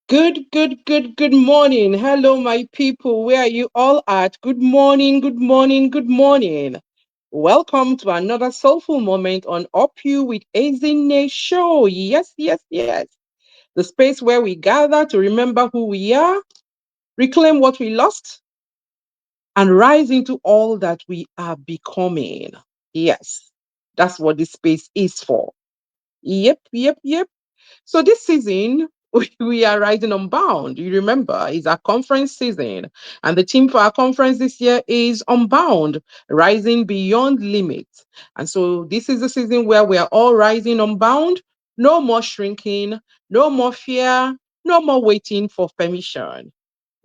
Good morning. Hello, my people. Where are you all at? Good morning, good morning, good morning. Welcome to another soulful moment on Up You with Ezinne show. Yes. The space where we gather to remember who we are, reclaim what we lost, and rise into all that we are becoming. Yes, that's what this space is for. Yep. So this season, we are riding Unbound. You remember, it's our conference season. And the theme for our conference this year is Unbound, Rising Beyond Limits. And so this is the season where we are all rising unbound. No more shrinking, no more fear, no more waiting for permission.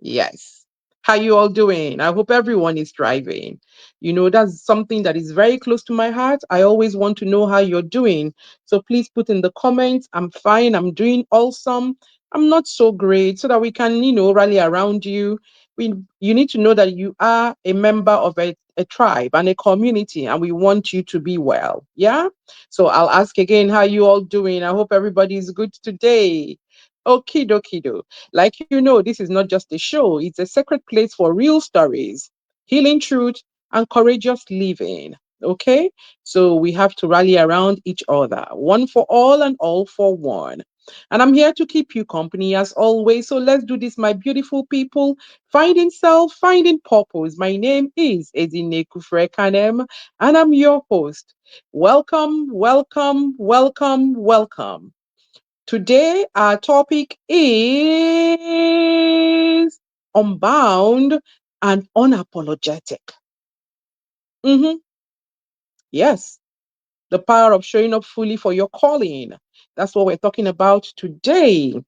Yes. How you all doing? I hope everyone is thriving. That's something that is very close to my heart. I always want to know how you're doing. So please put in the comments, I'm fine, I'm doing awesome, I'm not so great, so that we can, rally around you. You need to know that you are a member of a tribe and a community, and we want you to be well. Yeah. So I'll ask again, how you all doing? I hope everybody is good today. Okie dokie do. Like this is not just a show, it's a sacred place for real stories, healing truth, and courageous living. Okay? So we have to rally around each other, one for all and all for one. And I'm here to keep you company as always. So let's do this, my beautiful people. Finding self, finding purpose. My name is Ezinne Kufrekanem, and I'm your host. Welcome. Today, our topic is unbound and unapologetic. Mhm. Yes, the power of showing up fully for your calling. That's what we're talking about today.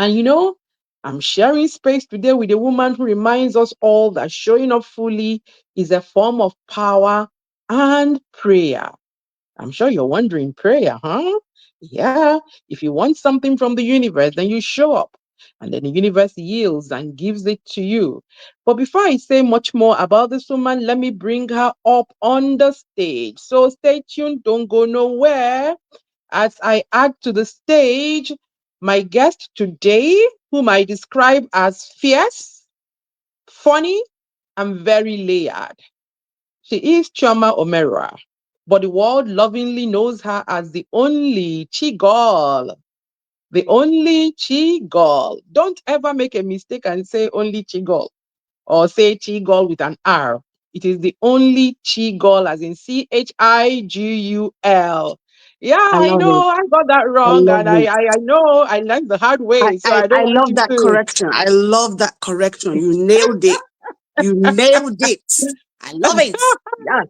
And I'm sharing space today with a woman who reminds us all that showing up fully is a form of power and prayer. I'm sure you're wondering, prayer, huh? Yeah. If you want something from the universe, then you show up. And then the universe yields and gives it to you. But before I say much more about this woman, let me bring her up on the stage. So stay tuned, don't go nowhere. As I add to the stage my guest today, whom I describe as fierce, funny, and very layered. She is Chioma Omeruah, but the world lovingly knows her as the Only Chigul. The Only Chigul. Don't ever make a mistake and say Only Chigul or say Chigul with an R. It is the Only Chigul, as in Chigul. Yeah, I I love it. know I got that I wrong, love and I, it. I I know I learned the hard way, so I I don't want love you that to. correction. I love that correction. You nailed it. You nailed it. I love it. Yeah.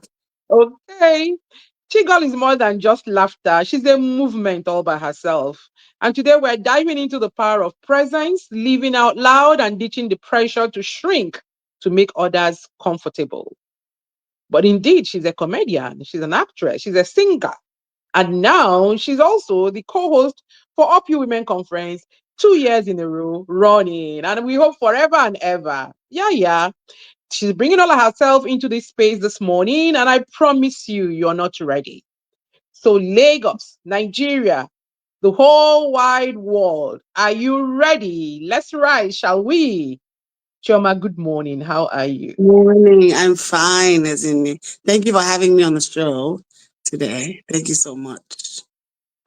Okay. Chigol is more than just laughter. She's a movement all by herself. And today we're diving into the power of presence, living out loud, and ditching the pressure to shrink to make others comfortable. But indeed, she's a comedian, she's an actress, she's a singer. And now she's also the co host for UpYouWomen Conference, 2 years in a row running. And we hope forever and ever. Yeah. She's bringing all of herself into this space this morning, and I promise you, you're not ready. So, Lagos, Nigeria, the whole wide world, are you ready? Let's rise, shall we? Choma, good morning. How are you? Morning. I'm fine, as in. Thank you for having me on the show today. Thank you so much.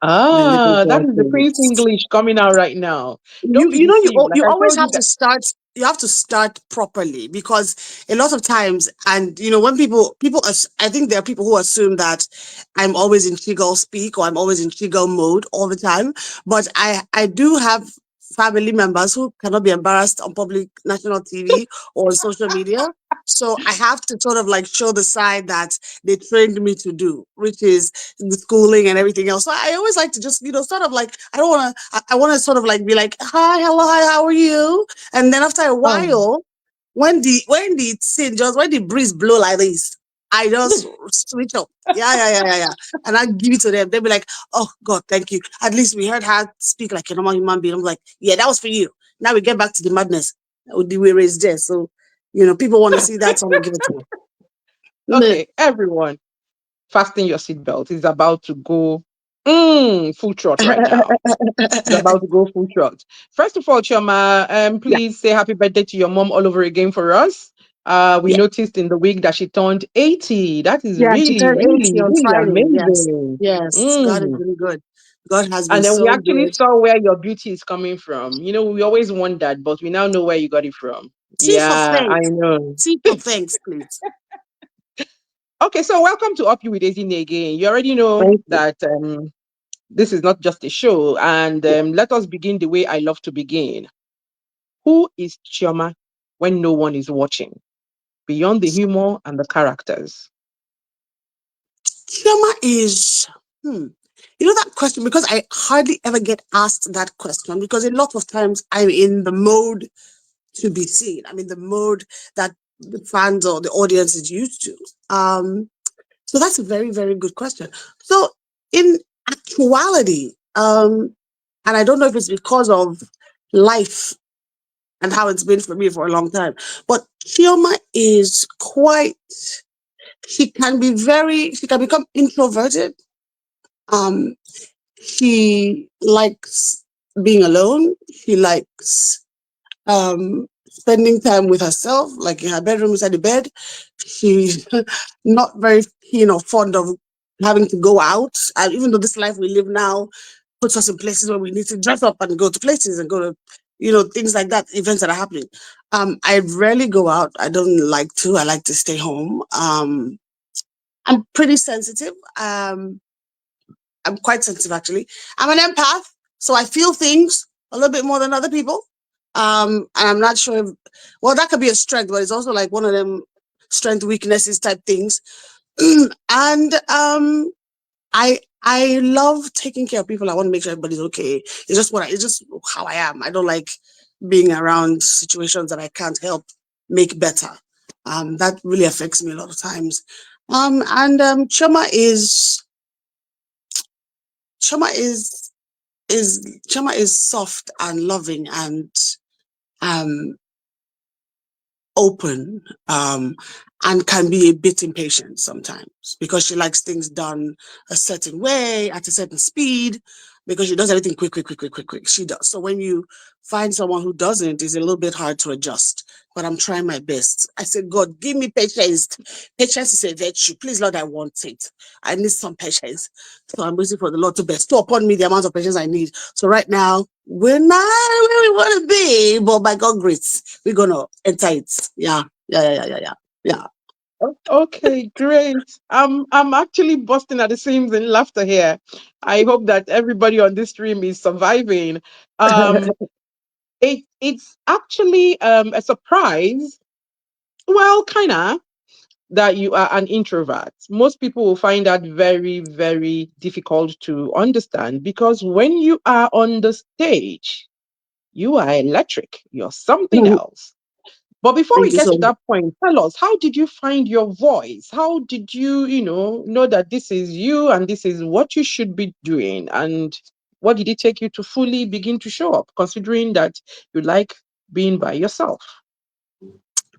I'm looking That forward is the to Queen's it. English coming out right now. Don't you be you know you deceived. Like you I always told you have that. to start. You have to start properly because a lot of times, and when I think there are people who assume that I'm always in Chigal speak or I'm always in Chigal mode all the time. But I do have family members who cannot be embarrassed on public national TV or on social media. So I have to sort of like show the side that they trained me to do, which is the schooling and everything else. So I always like to just, sort of like, I don't want to, I want to sort of like be like, hi, hello, hi, how are you? And then after a Oh. while, when the breeze blow like this, I just switch up. Yeah. And I give it to them. They'll be like, oh God, thank you. At least we heard her speak like a normal human being. I'm like, yeah, that was for you. Now we get back to the madness. The way raised there. So, people want to see that, so I'm gonna give it to them. Okay, everyone, fasten your seatbelt. It's about to go. Full trot right now. You're about to go full trot. First of all, Chioma, Yeah, please say happy birthday to your mom all over again for us. We yeah, noticed in the week that she turned 80. That is yeah. She really, turned really, 80 on really Friday. Yes, amazing. yes. God is Mm. really good. God has been And then we so actually good. saw where your beauty is coming from. You know, we always wondered, but we now know where you got it from. See for Yeah, I thanks. know. See for thanks, please. Okay, so welcome to Up You with Ezine again. You already know Thank you. that this is not just a show, and let us begin the way I love to begin. Who is Chioma when no one is watching? Beyond the humor and the characters. Chioma is, hmm, that question, because I hardly ever get asked that question, because a lot of times I'm in the mode to be seen. I'm in the mode that the fans or the audience is used to. So that's a very, very good question. So in actuality, and I don't know if it's because of life and how it's been for me for a long time, but Chioma is quite, she can become introverted. Um, she likes being alone. She likes spending time with herself, like in her bedroom beside the bed. She's not very keen or fond of having to go out. And even though this life we live now puts us in places where we need to dress up and go to places and go to, things like that, events that are happening. I rarely go out. I don't like to. I like to stay home. I'm pretty sensitive. I'm quite sensitive actually. I'm an empath, so I feel things a little bit more than other people. And I'm not sure if, well, that could be a strength, but it's also like one of them strength weaknesses type things. And I love taking care of people. I want to make sure everybody's okay. It's just how I am. I don't like being around situations that I can't help make better. That really affects me a lot of times. And Choma is soft and loving and um, open, and can be a bit impatient sometimes because she likes things done a certain way at a certain speed, because she does everything quick, quick, quick, quick, quick, quick. She does. So when you find someone who doesn't, it's a little bit hard to adjust. But I'm trying my best. I said, God, give me patience. Patience is a virtue. Please, Lord, I want it. I need some patience. So I'm waiting for the Lord to bestow upon me the amount of patience I need. So right now, we're not where we want to be, but by God's grace, we're gonna enter it. Yeah, yeah, yeah, yeah, yeah, yeah. Yeah. Okay, great. I'm actually busting at the seams in laughter here. I hope that everybody on this stream is surviving. Um, it's actually a surprise. Well, kinda that you are an introvert. Most people will find that very, very difficult to understand because when you are on the stage, you are electric. You're something else. But before we Thank you get so to much. that point, tell us, how did you find your voice? How did you, know that this is you and this is what you should be doing? And what did it take you to fully begin to show up, considering that you like being by yourself?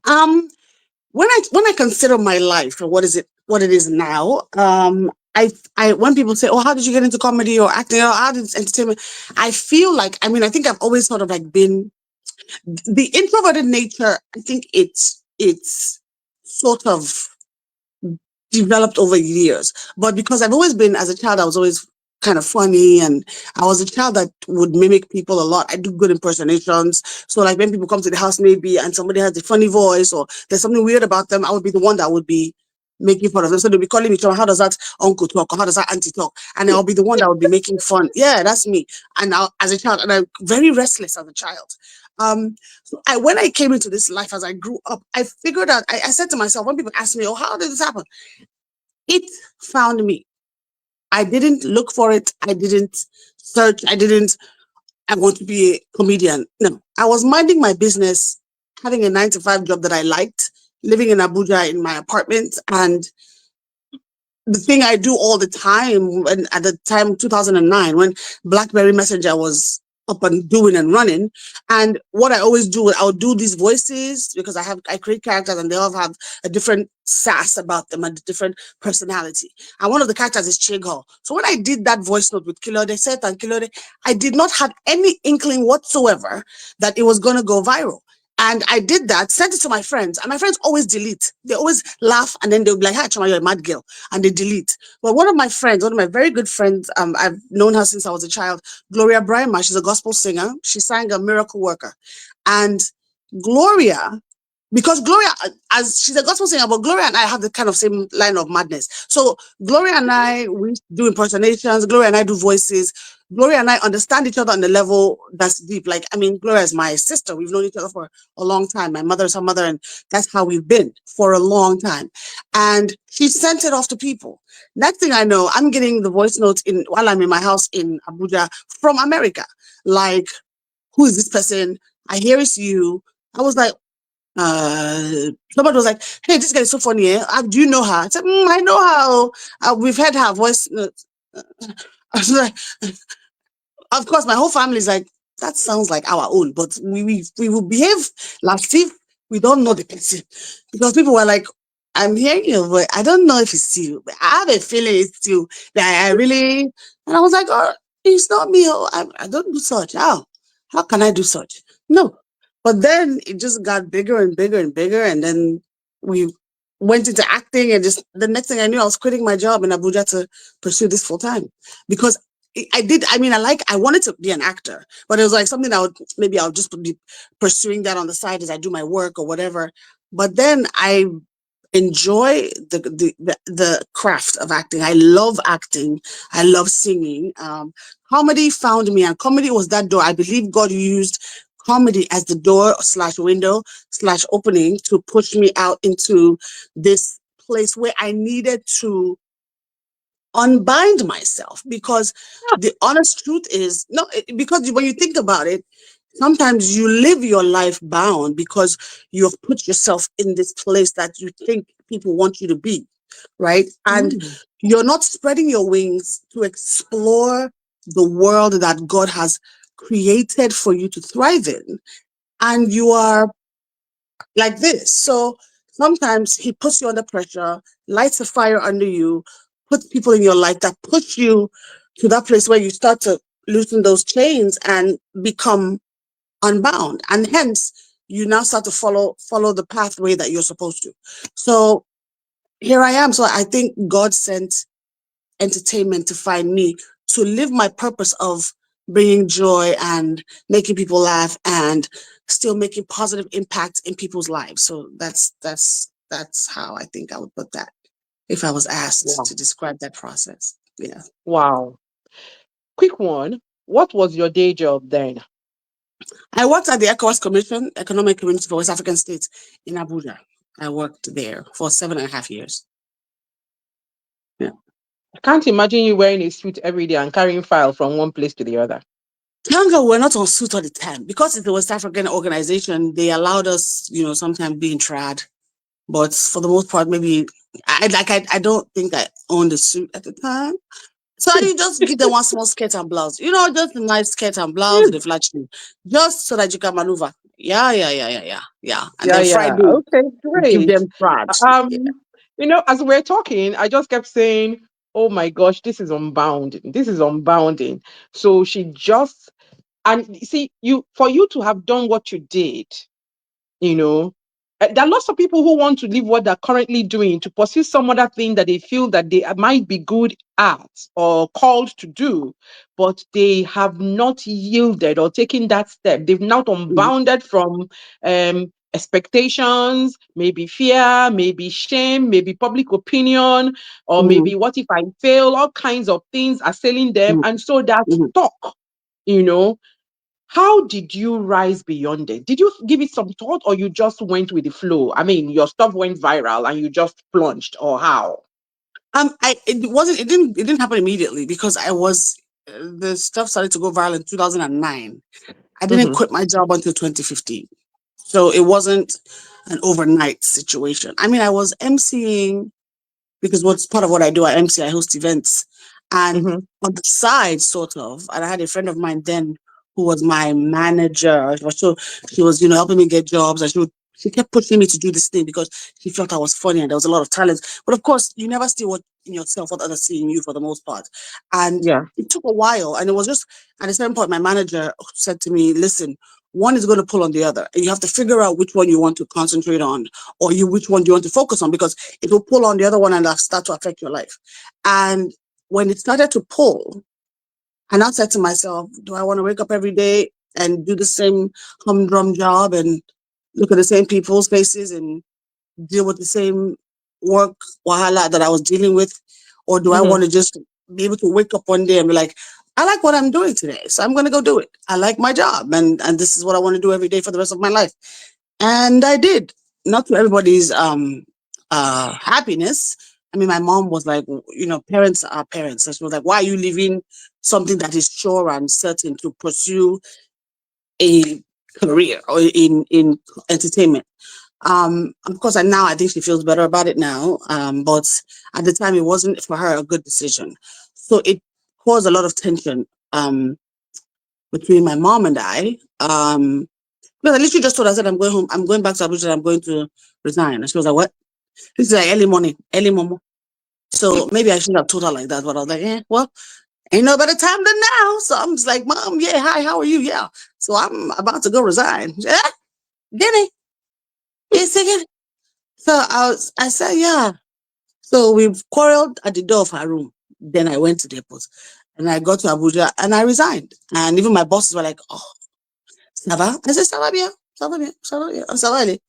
Um, when I consider my life for what it is now, I when people say, "Oh, how did you get into comedy or acting or how did entertainment?" I feel like, I think I've always sort of like been the introverted nature. I think it's sort of developed over years. But because I've always been, as a child, I was always kind of funny, and I was a child that would mimic people a lot. I do good impersonations. So like when people come to the house maybe and somebody has a funny voice or there's something weird about them, I would be the one that would be making fun of them. So they'll be calling me, "Choma, how does that uncle talk? Or how does that auntie talk?" And I'll be the one that would be making fun. Yeah, that's me. And as a child, and I'm very restless as a child. So when I came into this life, as I grew up, I figured out, I said to myself, when people ask me, "Oh, how did this happen?" It found me. I didn't look for it. I didn't search. I want to be a comedian. No, I was minding my business, having a 9 to 5 job that I liked, living in Abuja in my apartment. And the thing I do all the time, and at the time, 2009, when BlackBerry Messenger was up and doing and running. And what I always do, I'll do these voices because I create characters and they all have a different sass about them, a different personality. And one of the characters is Chigul. So when I did that voice note with Kilode Set and Kilode, I did not have any inkling whatsoever that it was going to go viral. And I did that, sent it to my friends, and my friends always delete. They always laugh, and then they'll be like, "Hi, Choma, you're a mad girl," and they delete. But one of my friends, one of my very good friends, I've known her since I was a child, Gloria Brima. She's a gospel singer. She sang a Miracle Worker, and Gloria, because Gloria, as she's a gospel singer, but Gloria and I have the kind of same line of madness. So Gloria and I, we do impersonations. Gloria and I do voices. Gloria and I understand each other on the level that's deep. Like, I mean, Gloria is my sister. We've known each other for a long time. My mother is her mother, and that's how we've been for a long time. And she sent it off to people. Next thing I know, I'm getting the voice notes in while I'm in my house in Abuja from America. Like, who is this person? I hear it's you. I was like, somebody was like, "Hey, this guy is so funny. Eh? Do you know her?" I said, "I know her. Oh. We've heard her voice." I was like, of course, my whole family is like, that sounds like our own, but we will behave like if we don't know the person. Because people were like, "I'm hearing you, but I don't know if it's you. But I have a feeling it's you." That I really, and I was like, "Oh, it's not me. Oh, I don't do such. How can I do such? No." But then it just got bigger and bigger and bigger. And then we went into acting. And just the next thing I knew, I was quitting my job in Abuja to pursue this full time because I did. I mean, I wanted to be an actor, but it was like something that would maybe I'll just be pursuing that on the side as I do my work or whatever. But then I enjoy the craft of acting. I love acting. I love singing. Comedy found me, and comedy was that door. I believe God used comedy as the door slash window slash opening to push me out into this place where I needed to unbind myself because the honest truth is no because when you think about it, sometimes you live your life bound because you've put yourself in this place that you think people want you to be, right? And Mm. you're not spreading your wings to explore the world that God has created for you to thrive in, and you are like this. So sometimes he puts you under pressure, lights a fire under you, puts people in your life that push you to that place where you start to loosen those chains and become unbound. And hence you now start to follow the pathway that you're supposed to. So here I am. So I think God sent entertainment to find me to live my purpose of bringing joy and making people laugh and still making positive impact in people's lives. So that's how I think I would put that if I was asked Wow. to describe that process. Yeah. Wow. Quick one. What was your day job then? I worked at the ECOWAS Commission, Economic Community for West African States in Abuja. I worked there for 7.5 years. Yeah. I can't imagine you wearing a suit every day and carrying file from one place to the other. Younger, we're not on suit all the time because it's the West African organization. They allowed us, sometimes being trad, but for the most part, maybe I don't think I owned a suit at the time. So you just give them one small skirt and blouse, just a nice skirt and blouse with a flat shoe, just so that you can maneuver. Yeah, yeah, yeah, yeah, yeah, yeah. And Yeah, then yeah. Friday, Okay, you give great. them trad. Yeah. Um, as we're talking, I just kept saying, "Oh my gosh, this is unbounding. This is unbounding." So she just and see you for you to have done what you did, you know there are lots of people who want to leave what they're currently doing to pursue some other thing that they feel that they might be good at or called to do, but they have not yielded or taken that step. They've not Mhm, unbounded from expectations, maybe fear, maybe shame, maybe public opinion, or mhm, maybe what if I fail. All kinds of things are assailing them, mhm, and so they're mhm. stuck. you know how did you rise beyond it? Did you give it some thought, or you just went with the flow? I mean, your stuff went viral and you just plunged, or how? It didn't happen immediately because the stuff started to go viral in 2009. I didn't Hmm. quit my job until 2015. So it wasn't an overnight situation. I mean, I was emceeing because what's part of what I do, I host events. And Hmm. on the side, sort of, and I had a friend of mine then who was my manager. So she was, helping me get jobs, and she kept pushing me to do this thing because she felt I was funny and there was a lot of talent. But of course, you never see what in yourself what others see in you for the most part. And Yeah. it took a while, and it was just at a certain point my manager said to me, "Listen, one is going to pull on the other, and you have to figure out which one you want to concentrate on, or which one you want to focus on, because it will pull on the other one and that'll start to affect your life." And when it started to pull, and I said to myself, do I want to wake up every day and do the same humdrum job and look at the same people's faces and deal with the same work wahala that I was dealing with? Or do I Mm-hmm. want to just be able to wake up one day and be like, I like what I'm doing today, so I'm going to go do it. I like my job, and this is what I want to do every day for the rest of my life. And I did, not to everybody's happiness. I mean, my mom was like, parents are parents. So she was like, why are you leaving something that is sure and certain to pursue a career or in entertainment? Of course, and now I think she feels better about it now. But at the time, it wasn't for her a good decision. So it caused a lot of tension between my mom and I. Because I literally just told her, I said, I'm going home. I'm going back to Abuja. I'm going to resign. And she was like, what? This is like early morning, early momo. So maybe I shouldn't have told her like that. But I was like, well, ain't no better time than now. So I'm just like, Mom, yeah, hi, how are you? Yeah. So I'm about to go resign. Yeah, Denny, it's again. So I said, yeah. So we quarreled at the door of her room. Then I went to the airport and I got to Abuja and I resigned. And even my bosses were like, oh, ça va? I said, ça va bien, ça va bien, ça va bien, ça va aller.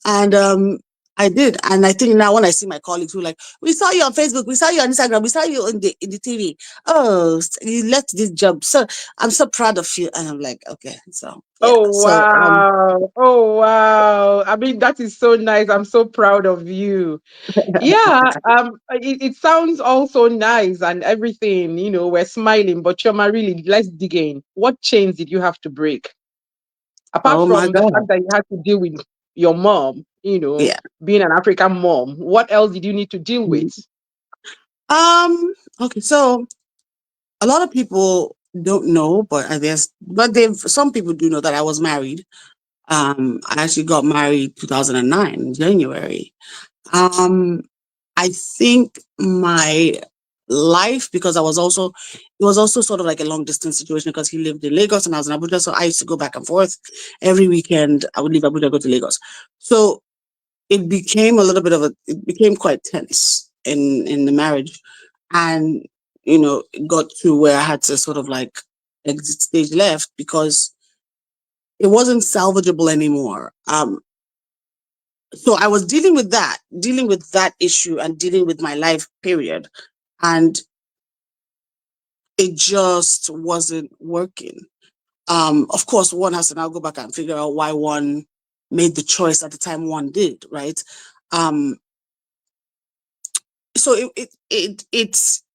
And I did. And I think now when I see my colleagues who are like, we saw you on Facebook, we saw you on Instagram, we saw you in the TV. Oh, you left this job. So I'm so proud of you. And I'm like, okay. So yeah. Oh So wow. Oh wow. I mean, that is so nice. I'm so proud of you. Yeah, it sounds also nice and everything, we're smiling, but Choma, really, let's dig in. What chains did you have to break? Apart oh my from the God. fact that you had to deal with your mom, Yeah. being an African mom, what else did you need to deal with? Mhm. Okay, so a lot of people don't know, but I guess but they've some people do know that I was married. I actually got married 2009, January. Um, I think my life, because it was also sort of like a long distance situation because he lived in Lagos and I was in Abuja. So I used to go back and forth every weekend. I would leave Abuja, go to Lagos. So it became quite tense in the marriage. And, it got to where I had to sort of like exit stage left because it wasn't salvageable anymore. So I was dealing with that issue and dealing with my life period. And it just wasn't working. Of course, one has to now go back and figure out why one made the choice at the time one did, right? Um, so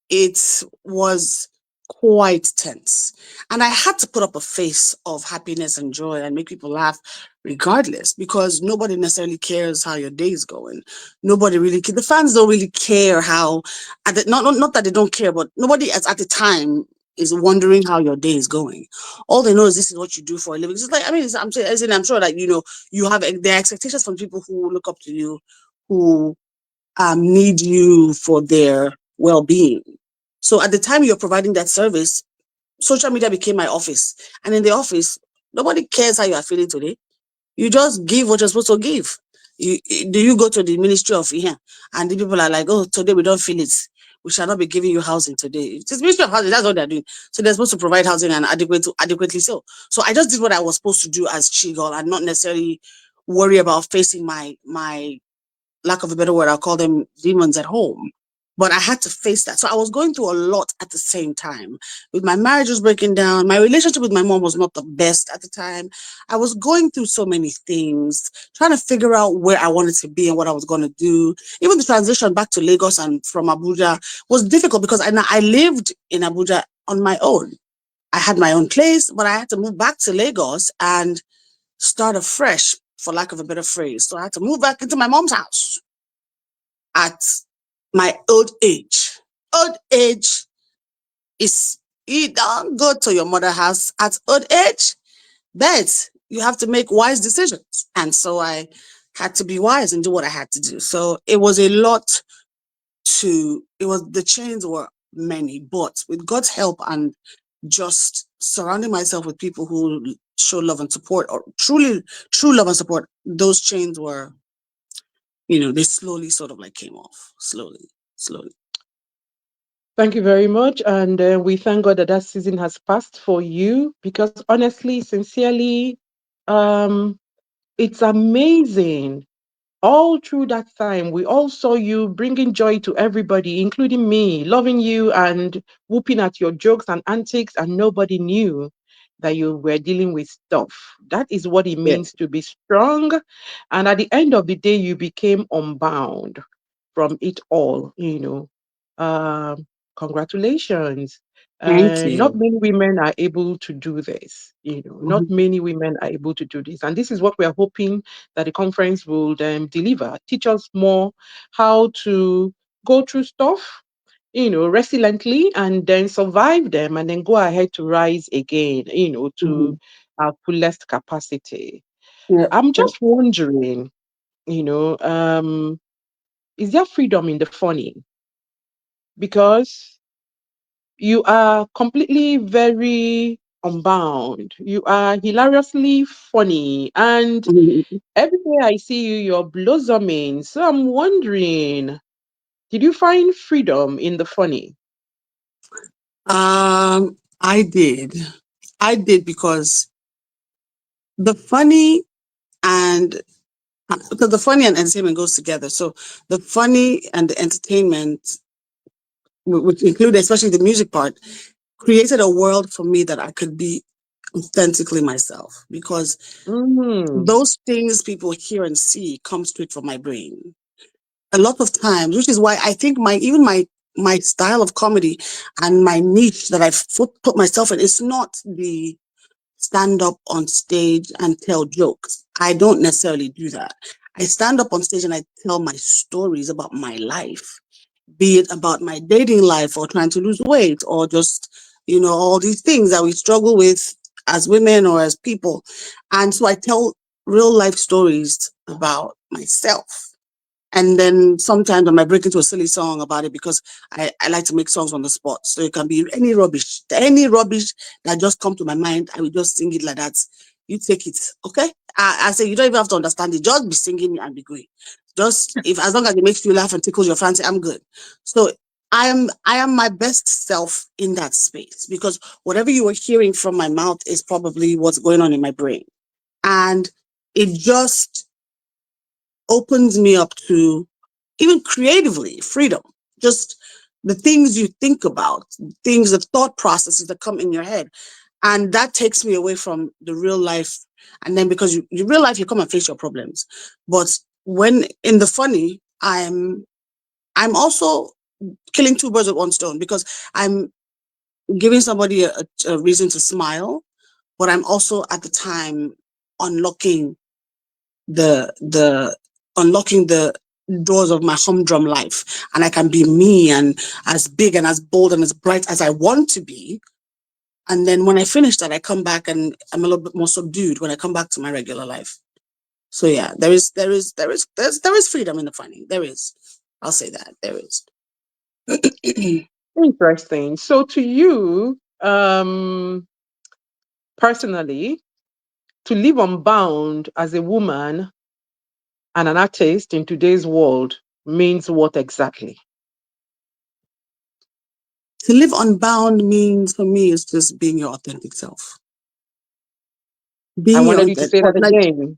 it was quite tense, and I had to put up a face of happiness and joy and make people laugh regardless, because nobody necessarily cares how your day is going. Nobody really the fans don't really care how not that they don't care, but nobody at the time is wondering how your day is going. All they know is this is what you do for a living. It's like, I mean, I'm sure that you have there are expectations from people who look up to you, who need you for their well-being. So at the time you're providing that service, social media became my office. And in the office, nobody cares how you are feeling today. You just give what you're supposed to give. Do you go to the ministry of here and the people are like, oh, today we don't feel it. We shall not be giving you housing today. It's ministry of housing. That's what they're doing. So they're supposed to provide housing and adequately so. So I just did what I was supposed to do as Chigul and not necessarily worry about facing my lack of a better word, I'll call them demons at home. But I had to face that. So I was going through a lot at the same time. With my marriage was breaking down. My relationship with my mom was not the best at the time. I was going through so many things, trying to figure out where I wanted to be and what I was going to do. Even the transition back to Lagos and from Abuja was difficult because I lived in Abuja on my own. I had my own place, but I had to move back to Lagos and start afresh, for lack of a better phrase. So I had to move back into my mom's house at my old age. Old age is You don't go to your mother house at old age. But you have to make wise decisions. And so I had to be wise and do what I had to do. So it was a lot the chains were many, but with God's help and just surrounding myself with people who show love and support, or truly true love and support, those chains were, they slowly sort of like came off. Slowly, slowly. Thank you very much. And we thank God that that season has passed for you because honestly, sincerely, um, it's amazing. All through that time, we all saw you bringing joy to everybody, including me, loving you and whooping at your jokes and antics, and nobody knew that you were dealing with stuff. That is what it Yeah. means to be strong. And at the end of the day, you became unbound from it all. Congratulations. Thank Not you. many women are able to do this. Not Mhm. many women are able to do this. And this is what we are hoping that the conference will deliver, teach us more how to go through stuff, resiliently and then survive them and then go ahead to rise again, to Mhm. our fullest capacity. Yeah. I'm Yeah. just wondering, you know, um, is there freedom in the funny? Because you are completely very unbound. You are hilariously funny. And Mhm. everywhere I see you, you're blossoming. So I'm wondering, did you find freedom in the funny? I did. I did because the funny and because the funny and entertainment goes together. So the funny and the entertainment, which included especially the music part, created a world for me that I could be authentically myself, because Mm, those things people hear and see come straight from my brain. A lot of times, which is why I think my style of comedy and my niche that I've put myself in is not the stand up on stage and tell jokes. I don't necessarily do that. I stand up on stage and I tell my stories about my life, be it about my dating life or trying to lose weight or just, all these things that we struggle with as women or as people. And so I tell real life stories about myself. And then sometimes I might break into a silly song about it, because I like to make songs on the spot. So it can be any rubbish that just come to my mind. I will just sing it like that. You take it, okay? I say you don't even have to understand it. Just be singing and be going. Just if as long as it makes you laugh and tickles your fancy, I'm good. So I am my best self in that space, because whatever you are hearing from my mouth is probably what's going on in my brain. And it just opens me up to, even creatively, freedom. Just the things you think about, things, the thought processes that come in your head. And that takes me away from the real life. And then because you real life, you come and face your problems. But when in the funny, I'm also killing two birds with one stone, because I'm giving somebody a reason to smile, but I'm also at the time unlocking the unlocking the doors of my humdrum life, and I can be me and as big and as bold and as bright as I want to be. And then when I finish that, I come back and I'm a little bit more subdued when I come back to my regular life. So yeah, there is freedom in the funny. There is. I'll say that there is. interesting. So to you, personally, to live unbound as a woman and an artist in today's world means what exactly? To live unbound means for me is just being your authentic self. I Being your wanted you to say that like again.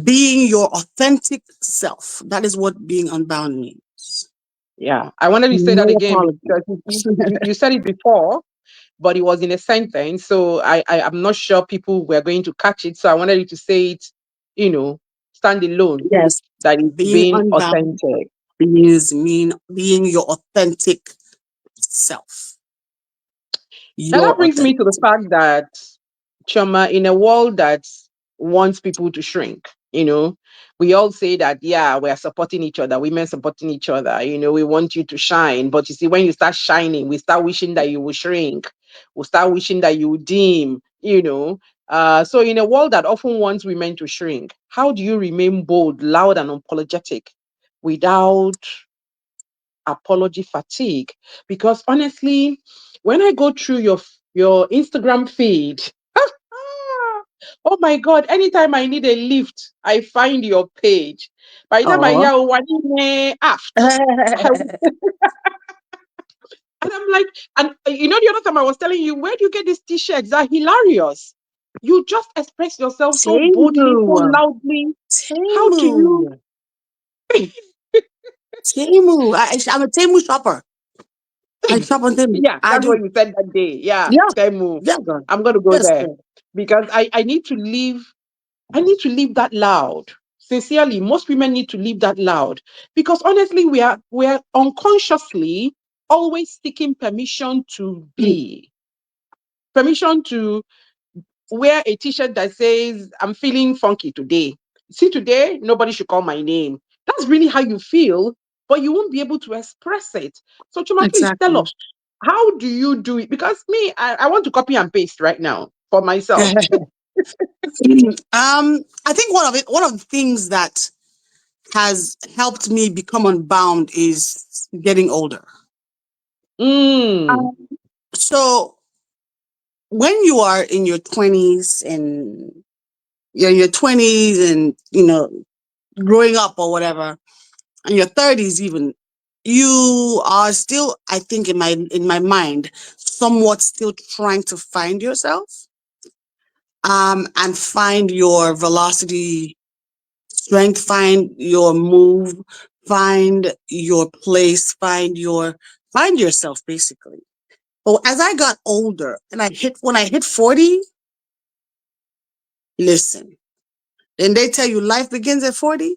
being your authentic self. That is what being unbound means. Yeah, I wanted you to say that No again apology. because you said it before, but it was in a sentence. So I'm not sure people were going to catch it. So I wanted you to say it, you know, stand alone, Yes, that is being being unbound authentic. is mean being your authentic self. And that Your brings me to authentic the self. fact that Choma, in a world that wants people to shrink, We all say that, yeah, we're supporting each other, women supporting each other. We want you to shine. But you see, when you start shining, we start wishing that you will shrink. We start wishing that you will dim. So in a world that often wants women to shrink, how do you remain bold, loud, and unapologetic without apology fatigue? Because honestly, when I go through your Instagram feed, oh my God, anytime I need a lift, I find your page. By the time I Oh. hear Wanine aft, and I'm like, and the other time I was telling you, where do you get these t-shirts? They're hilarious. You just express yourself so boldly, so Temu. loudly. How do Temu. you? Temu. I'm a Temu shopper. I shop on Temu. Yeah, I that's what do. you said that day. Yeah, Yeah. Temu. Yeah, girl. I'm gonna go Yes, there girl. because I need to live. I need to live that loud. Sincerely, most women need to live that loud because honestly, we are unconsciously always seeking permission to be, permission to wear a t-shirt that says I'm feeling funky today. See, today nobody should call my name. That's really how you feel, but you won't be able to express it. So Chuma, please tell Exactly. us, how do you do it? Because me, I want to copy and paste right now for myself. I think one of the things that has helped me become unbound is getting older. Mm, Um, so when you are in your 20s and you're in your 20s and growing up or whatever, and your 30s even, you are still, I think, in my mind, somewhat still trying to find yourself, and find your velocity, strength, find your move, find your place, find yourself basically. But as I got older and when I hit 40, listen, and they tell you life begins at 40,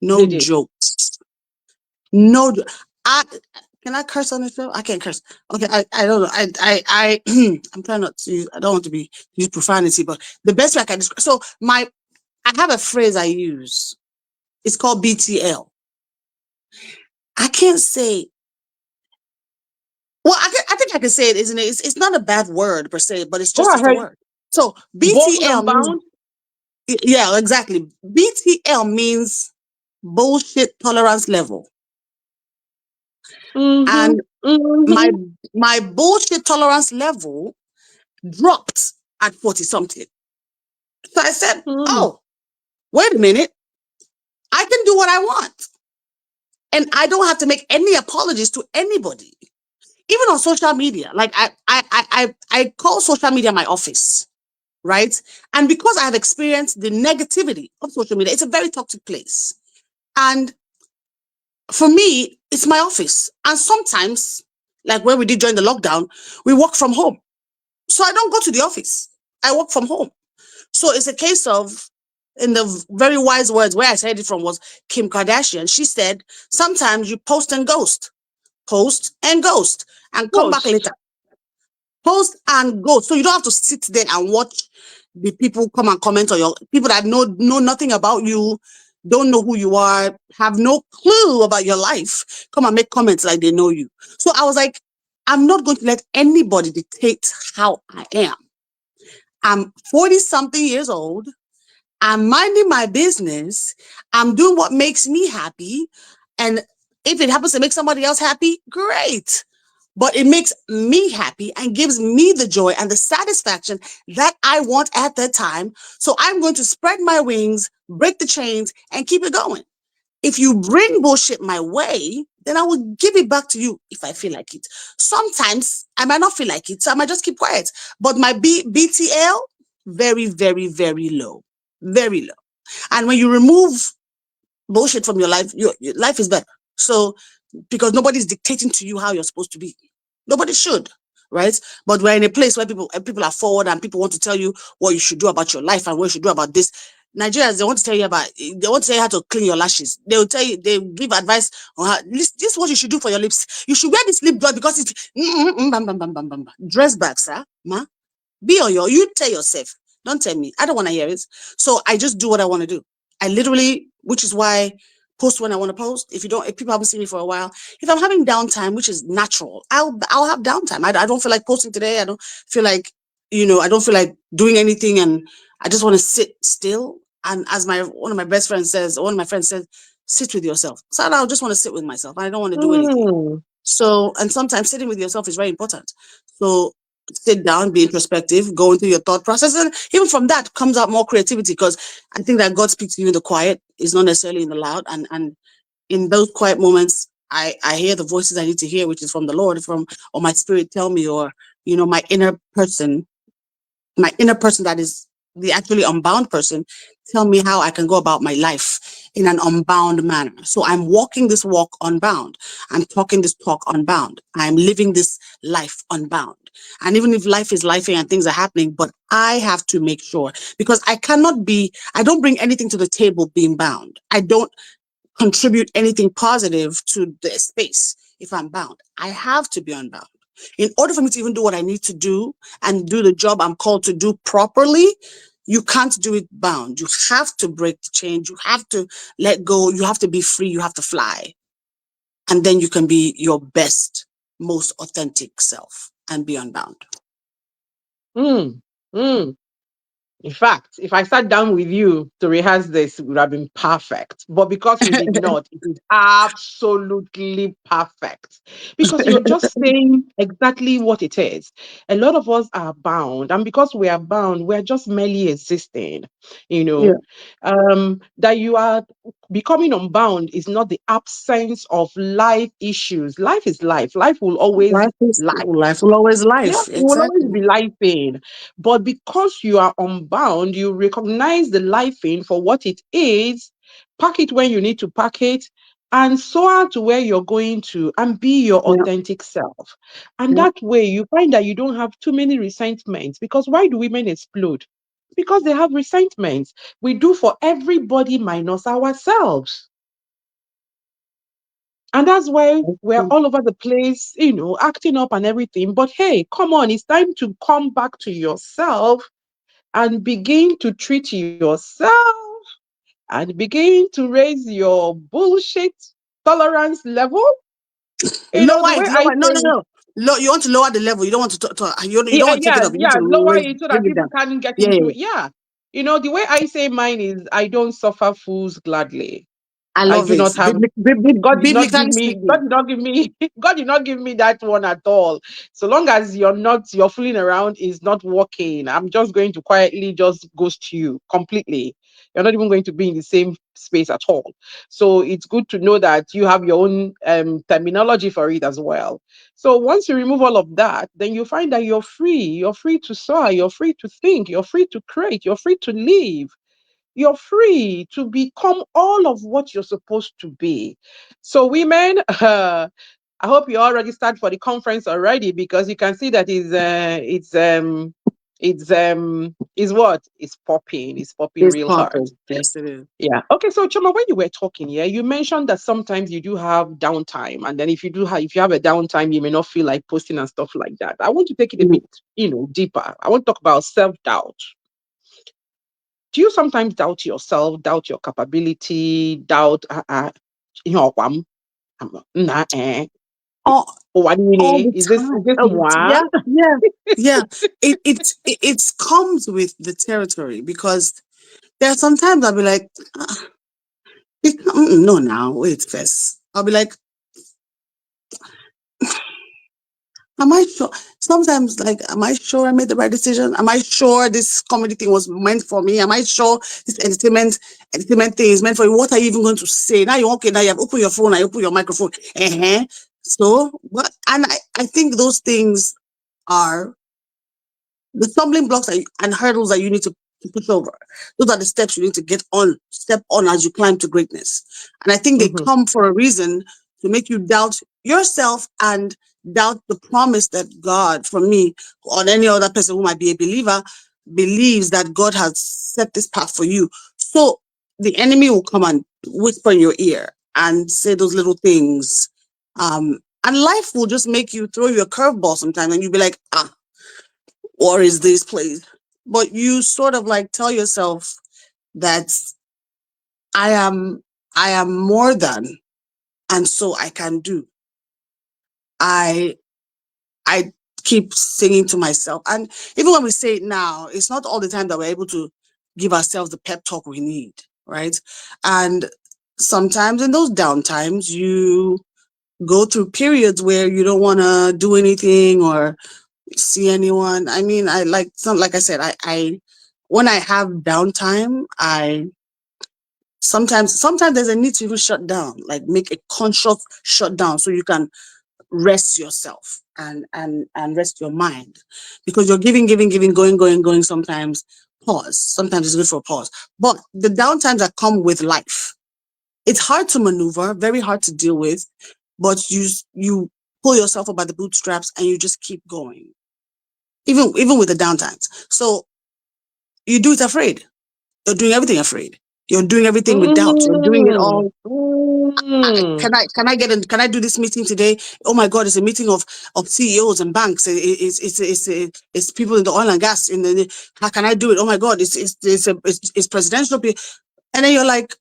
no they did. jokes. No, I can I curse on this show? I can't curse. Okay, I don't know. I'm trying not to use, I don't want to use profanity, but the best way I can describe, so I have a phrase I use. It's called BTL. I can't say, well, I think I can say it, isn't it? It's not a bad word per se, but Go it's a ahead. word. So Bold BTL and means, bound. yeah, exactly. BTL means bullshit tolerance level. Mm-hmm. And my Mm-hmm. my bullshit tolerance level dropped at 40 something. So I said, Mm-hmm. oh, wait a minute. I can do what I want. And I don't have to make any apologies to anybody. Even on social media. Like I call social media my office, right? And because I have experienced the negativity of social media, it's a very toxic place. And for me, it's my office. And sometimes, like when we did during the lockdown, we work from home. So I don't go to the office. I work from home. So it's a case of, in the very wise words where I said it from was Kim Kardashian. She said, sometimes you post and ghost, and come back later. Ghost. Post and ghost. So you don't have to sit there and watch the people come and comment on your people that know nothing about you, don't know who you are, have no clue about your life, come and make comments like they know you. So I was like, I'm not going to let anybody dictate how I am. I'm 40 something years old. I'm minding my business. I'm doing what makes me happy. And if it happens to make somebody else happy, great. But it makes me happy and gives me the joy and the satisfaction that I want at that time. So I'm going to spread my wings, break the chains, and keep it going. If you bring bullshit my way, then I will give it back to you if I feel like it. Sometimes I might not feel like it, so I might just keep quiet. But my BTL, very, very, very low. Very low. And when you remove bullshit from your life is better. So, because nobody's dictating to you how you're supposed to be. Nobody should, right? But we're in a place where people are forward and people want to tell you what you should do about your life and what you should do about this. Nigerians, they want to tell you how to clean your lashes. They will tell you, they give advice on how, this is what you should do for your lips. You should wear this lip gloss because it's, bam, bam, bam, bam, bam, bam. Dress back, sir, ma. Be on you tell yourself. Don't tell me. I don't want to hear it. So I just do what I want to do. I literally which is why post when I want to post. If people haven't seen me for a while, if I'm having downtime, which is natural, I'll have downtime. I don't feel like posting today. I don't feel like, I don't feel like doing anything, and I just want to sit still. And as one of my best friends says, or one of my friends says, sit with yourself. So I just want to sit with myself. I don't want to do anything. Mm, So, and sometimes sitting with yourself is very important. So sit down, be introspective, go into your thought process. And even from that comes out more creativity, because I think that God speaks to you in the quiet, is not necessarily in the loud. And in those quiet moments, I hear the voices I need to hear, which is from the Lord, or my spirit tell me, or, my inner person that is the actually unbound person, tell me how I can go about my life in an unbound manner. So I'm walking this walk unbound. I'm talking this talk unbound. I'm living this life unbound. And even if life is lifing and things are happening, but I have to make sure, because I don't bring anything to the table being bound. I don't contribute anything positive to the space if I'm bound. I have to be unbound. In order for me to even do what I need to do and do the job I'm called to do properly, you can't do it bound. You have to break the chains. You have to let go. You have to be free. You have to fly. And then you can be your best, most authentic self and be unbound. mm, mm. In fact, if I sat down with you to rehearse this, it would have been perfect. But because we did not, it is absolutely perfect. Because you're just saying exactly what it is. A lot of us are bound. And because we are bound, we're just merely existing. You Yeah. know, that you are becoming unbound is not the absence of life issues. Life is life. Life will always life. Life will always Yeah, life. it will always Exactly. be lifing. But because you are unbound, you recognize the lifing for what it is, pack it when you need to pack it, and soar to where you're going to and be your Yeah. authentic self. And Yeah. that way you find that you don't have too many resentments. Because why do women explode? Because they have resentments. We do for everybody minus ourselves. And that's why we're all over the place, acting up and everything. But hey, come on, it's time to come back to yourself and begin to treat yourself and begin to raise your bullshit tolerance level. The Lower way it, I lower. No, no, say, no. You want to lower the level. You don't want you don't yeah, want to take it yeah, up. You need yeah, to lower it so bring that it people down. can get Yeah, into yeah. it. Yeah. The way I say mine is I don't suffer fools gladly. I I love do it. not have God did not give Biblically me, God speaking. did not give me, God did not give me that one at all. So long as you're fooling around is not working. I'm just going to quietly just ghost you completely. You're not even going to be in the same space at all. So it's good to know that you have your own terminology for it as well. So once you remove all of that, then you find that you're free. You're free to soar. You're free to think. You're free to create. You're free to live. You're free to become all of what you're supposed to be. So, women, I hope you all registered for the conference already because you can see that is what is popping. It's popping It's real hard. popping. Yes, it is. Yeah. Okay. So, Choma, when you were talking, yeah, you mentioned that sometimes you do have downtime, and then if you have a downtime, you may not feel like posting and stuff like that. I want to take it a Mhm. bit, deeper. I want to talk about self doubt. Do you sometimes doubt yourself, doubt your capability, doubt ihe ọkwa m? Nah, All, all the is this time. moi? Yeah, yeah, yeah. It comes with the territory, because there are sometimes I'll be like, no, now wait first. I'll be like, am I sure? Sometimes, like, am I sure I made the right decision? Am I sure this comedy thing was meant for me? Am I sure this entertainment thing is meant for you? What are you even going to say? Now you okay, now you have opened your phone, I open your microphone. So what, and I think those things are the stumbling blocks and hurdles that you need to push over. Those are the steps you need to step on as you climb to greatness. And I think they Mhm, come for a reason, to make you doubt yourself and doubt the promise that God, for me, or any other person who might be a believer, believes that God has set this path for you. So the enemy will come and whisper in your ear and say those little things. And life will just make you throw you a curveball sometimes, and you'll be like, or is this place? But you sort of like tell yourself that I am I am more than, and so I can do. I I keep singing to myself. And even when we say it now, it's not all the time that we're able to give ourselves the pep talk we need, right? And sometimes in those down times, you go through periods where you don't want to do anything or see anyone. I mean, I like some, like I said, I when I have downtime, I sometimes there's a need to even shut down, like make a conscious shutdown so you can rest yourself and rest your mind, because you're giving, going. Sometimes pause. Sometimes it's good for a pause. But the downtimes that come with life, it's hard to maneuver, very hard to deal with, but you pull yourself up by the bootstraps and you just keep going, even with the downtimes. So you do it afraid. You're doing everything afraid. You're doing everything with doubt. You're doing it Mm, all. mm. Can I do this meeting today? Oh my God, it's a meeting of CEOs and banks. It's people in the oil and gas. How can I do it? Oh my God, it's presidential. And then you're like,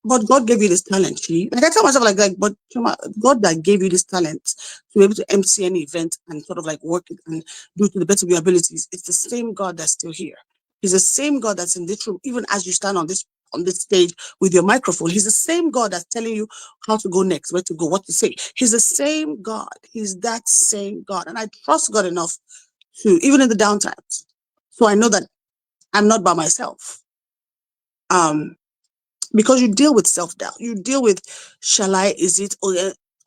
but God gave you this talent. Like I tell myself like, but Chioma, God that gave you this talent to be able to MC any event and sort of like work it and do it to the best of your abilities. It's the same God that's still here. He's the same God that's in this room, even as you stand on this stage with your microphone. He's the same God that's telling you how to go next, where to go, what to say. He's the same God. He's that same God. And I trust God enough to, even in the downtimes. So I know that I'm not by myself. Um, because you deal with self-doubt. You deal with, shall I, is it, or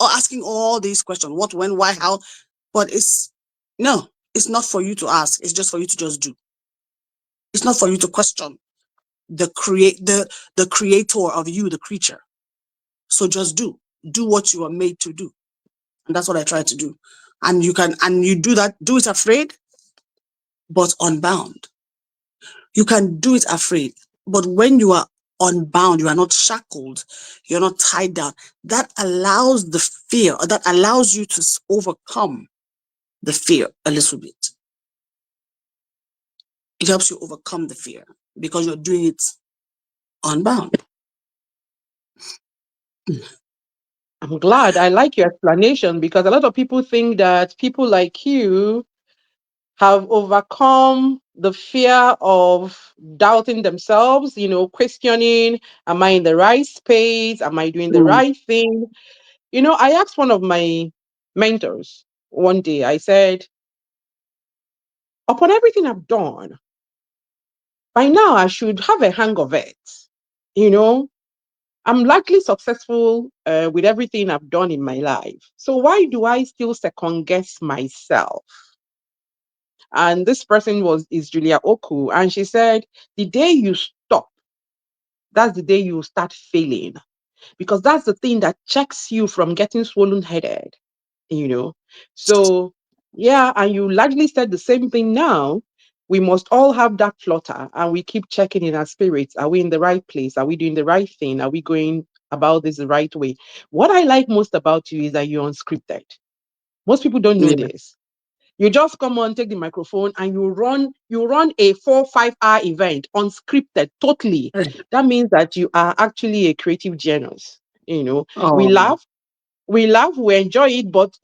asking all these questions, what, when, why, how. But no, it's not for you to ask. It's just for you to just do. It's not for you to question the creator of you, the creature. So just do what you are made to do. And that's what I try to do. And you do that, do it afraid, but unbound. You can do it afraid, but when you are unbound, you are not shackled, you're not tied down. That allows the fear, or that allows you to overcome the fear a little bit. It helps you overcome the fear because you're doing it unbound. I'm glad. I like your explanation because a lot of people think that people like you have overcome the fear of doubting themselves, questioning, am I in the right space? Am I doing the Mm, right thing? I asked one of my mentors one day, I said, upon everything I've done, by now I should have a hang of it. You know, I'm likely successful with everything I've done in my life. So why do I still second guess myself? And this person is Julia Oku, and she said, the day you stop, that's the day you start failing, because that's the thing that checks you from getting swollen headed. you know. So, yeah, and you largely said the same thing now. We must all have that flutter and we keep checking in our spirits. Are we in the right place? Are we doing the right thing? Are we going about this the right way? What I like most about you is that you're unscripted. Most people don't know yeah. this. You just come on, take the microphone, and you run a 4 5 hour event unscripted totally. That means that you are actually a creative genius. We Oh. laugh, we enjoy it, but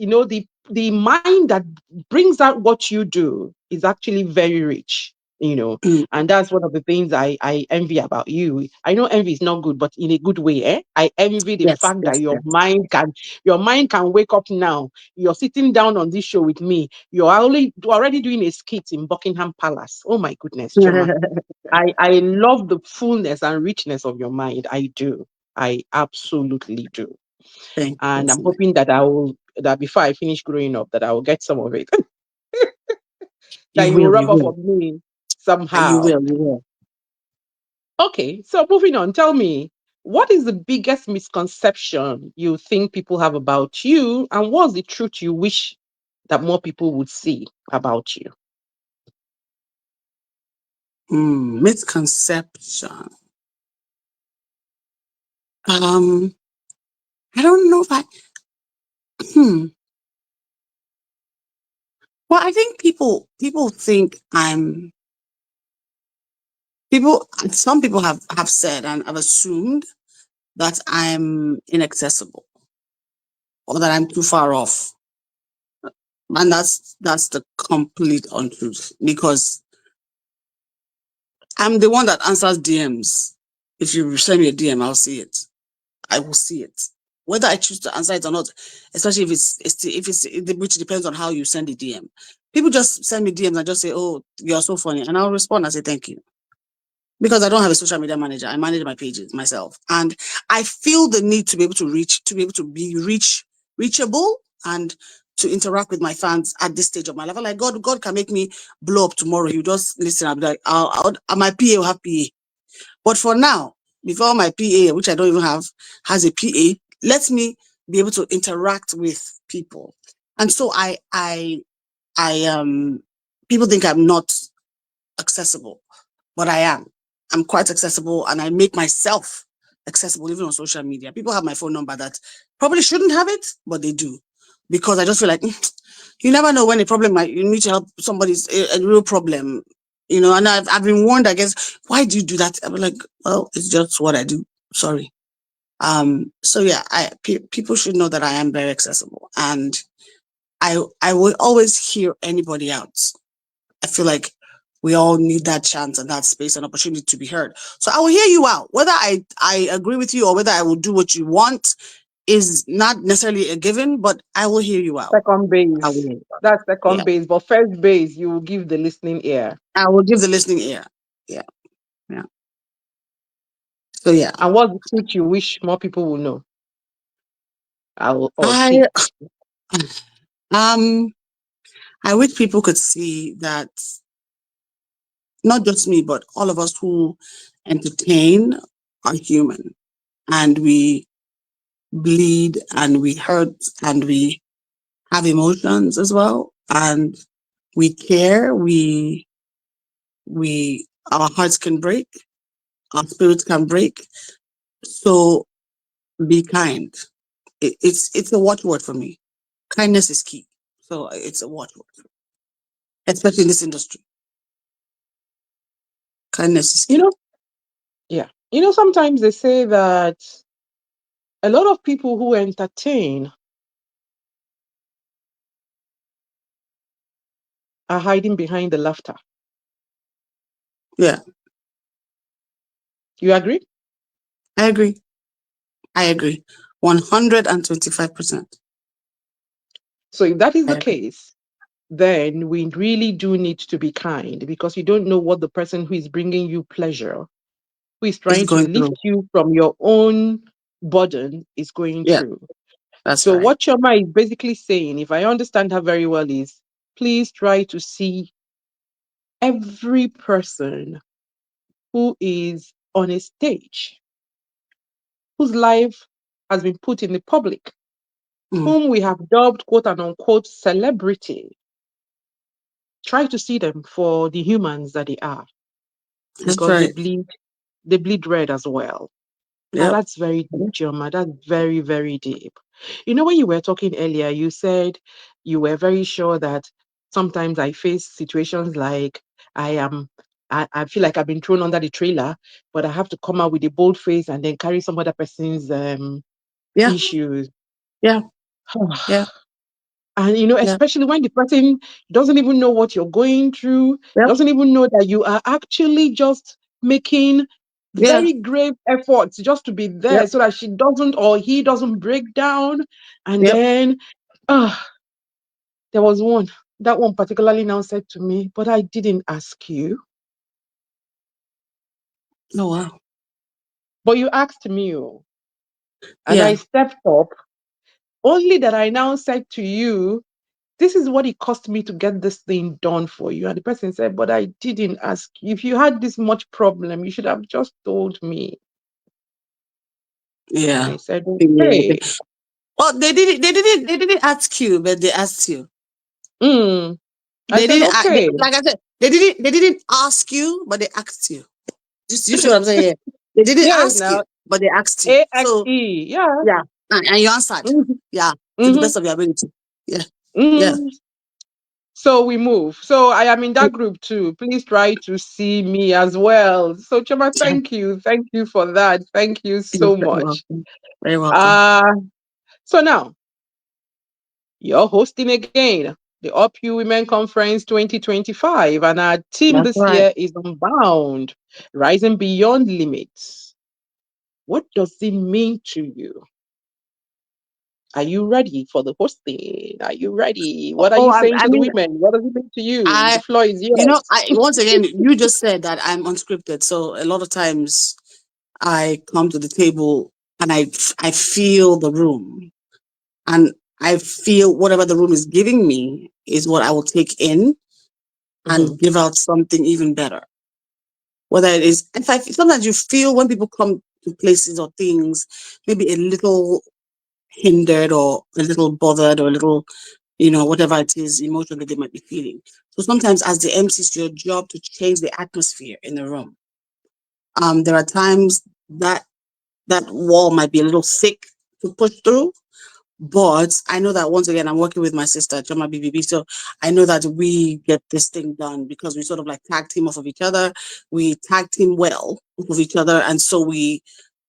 the mind that brings out what you do is actually very rich. Mm, And that's one of the things I envy about you. I know envy is not good, but in a good way. I envy the yes, fact that yes, yes. your mind can wake up now. You're sitting down on this show with me. You're already doing a skit in Buckingham Palace. Oh my goodness, Choma. I love the fullness and richness of your mind. I do. I absolutely do. Thank you. And I'm hoping that before I finish growing up, that I will get some of it, that you will You rub off will, of me you somehow. will, you will. Okay, so moving on, tell me, what is the biggest misconception you think people have about you, and what's the truth you wish that more people would see about you? Misconception. Um, I don't know if I. Hmm. Well, I think people think people. Some people have said and have assumed. that I'm inaccessible or that I'm too far off. And that's the complete untruth because I'm the one that answers DMs. If you send me a DM, I'll see it. I will see it. Whether I choose to answer it or not, especially which depends on how you send the DM. People just send me DMs and just say, "Oh, you're so funny," and I'll respond and say, "Thank you." Because I don't have a social media manager. I manage my pages myself. And I feel the need to be able to reachable and to interact with my fans at this stage of my life. I'm like, God can make me blow up tomorrow. You just listen. I'll be like, my PA will have PA. But for now, before my PA, which I don't even have, has a PA, let me be able to interact with people. And so people think I'm not accessible, but I am. I'm quite accessible and I make myself accessible even on social media. People have my phone number that probably shouldn't have it, but they do. Because I just feel like you never know when a problem you need to help somebody's a real problem, and I've been warned, I guess, why do you do that? I'm like, well, it's just what I do. Sorry. So yeah, people should know that I am very accessible and I will always hear anybody out. I feel like we all need that chance and that space and opportunity to be heard. So I will hear you out. Whether I agree with you or whether I will do what you want is not necessarily a given, but I will hear you out. Second I will base. hear you out. That's Yeah. second base. But first base, you will give the listening ear. I will give the listening ear. Yeah. Yeah. So yeah. And what's the truth you wish more people will know? Or I see. um I wish people could see that not just me, but all of us who entertain are human and we bleed and we hurt and we have emotions as well, and we care. We our hearts can break, our spirits can break. So be kind. It's a watchword for me. Kindness is key. So it's a watchword, especially in this industry. Kindness is You key. know, yeah. Sometimes they say that a lot of people who entertain are hiding behind the laughter. Yeah, You agree? I agree. I agree. 125%. So if that is I the agree. case, then we really do need to be kind because you don't know what the person who is bringing you pleasure, who is It's trying to going lift through. you from your own burden, is going Yeah, through. that's So right. what Choma is basically saying, if I understand her very well, is please try to see every person who is on a stage, whose life has been put in the public, Mm, whom we have dubbed quote and unquote celebrity. Try to see them for the humans that they are, that's because right. they bleed red as well. Now Yep. that's very deep, Joma. That's very, very deep. When you were talking earlier, you said you were very sure that sometimes I face situations like I am I feel like I've been thrown under the trailer, but I have to come out with a bold face and then carry some other person's Yeah. issues. Yeah. Yeah. And Yeah. especially when the person doesn't even know what you're going through, Yep. doesn't even know that you are actually just making Yeah. very grave efforts just to be there Yep. so that she doesn't or he doesn't break down. And Yep. then there was one, that one particularly now said to me, but I didn't ask you, Oh wow. but you asked me. Oh." And I Yeah. stepped up, only that I now said to you, this is what it cost me to get this thing done for you. And the person said, but I didn't ask you. If you had this much problem, you should have just told me. And Yeah. I said, Yeah. okay. Well, they didn't ask you, but they asked you. Mm. I They said, didn't, okay. like I said, they didn't ask you, but they asked you. Just you see what I'm saying here? They didn't Yes, ask you, now, but they asked you. So AXE. Yeah. yeah, and you answered. Mm-hmm. Yeah, to the Mm-hmm. best of your ability. Yeah, yeah, Mm-hmm. So we move. So I am in that group too. Please try to see me as well. So Choma, thank you. Thank you for that. Thank you You're so very much. welcome. Very welcome. Uh so now you're hosting again the Up You Women Conference 2025, and our theme That's this right. year is Unbound, Rising Beyond Limits. What does it mean to you? Are you ready for the hosting? Are you ready? What are Oh, you saying I to the mean, women? What does it mean to you? The I, floor is you know, yours. I once again, you just said that I'm unscripted. So a lot of times I come to the table and I feel the room, and I feel whatever the room is giving me is what I will take in Mhm, and give out something even better. Whether it is, in fact, sometimes you feel when people come to places or things, maybe a little hindered or a little bothered or a little, whatever it is emotionally they might be feeling. So sometimes as the MC, it's your job to change the atmosphere in the room. There are times that that wall might be a little thick to push through, but I know that once again, I'm working with my sister, Choma BBB. So I know that we get this thing done because we sort of like tag team off of each other. We tag team well off of each other. And so we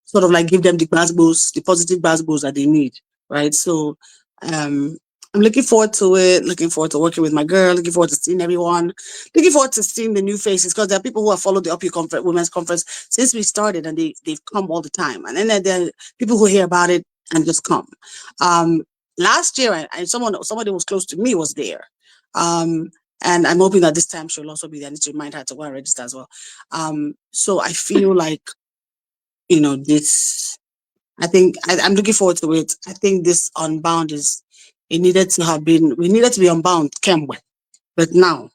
sort of like give them the buzz boost, the positive buzz boost that they need. Right. So um I'm looking forward to it, looking forward to working with my girl, looking forward to seeing everyone, looking forward to seeing the new faces because there are people who have followed the Up You Conference, Women's Conference since we started and they've come all the time. And then there are people who hear about it and just come. Um, Last year, somebody who was close to me was there. Um, and I'm hoping that this time she'll also be there. I need to remind her to go and register as well. So I feel like, this, I'm looking forward to it. I think this Unbound we needed to be unbound, Kemwe. But now,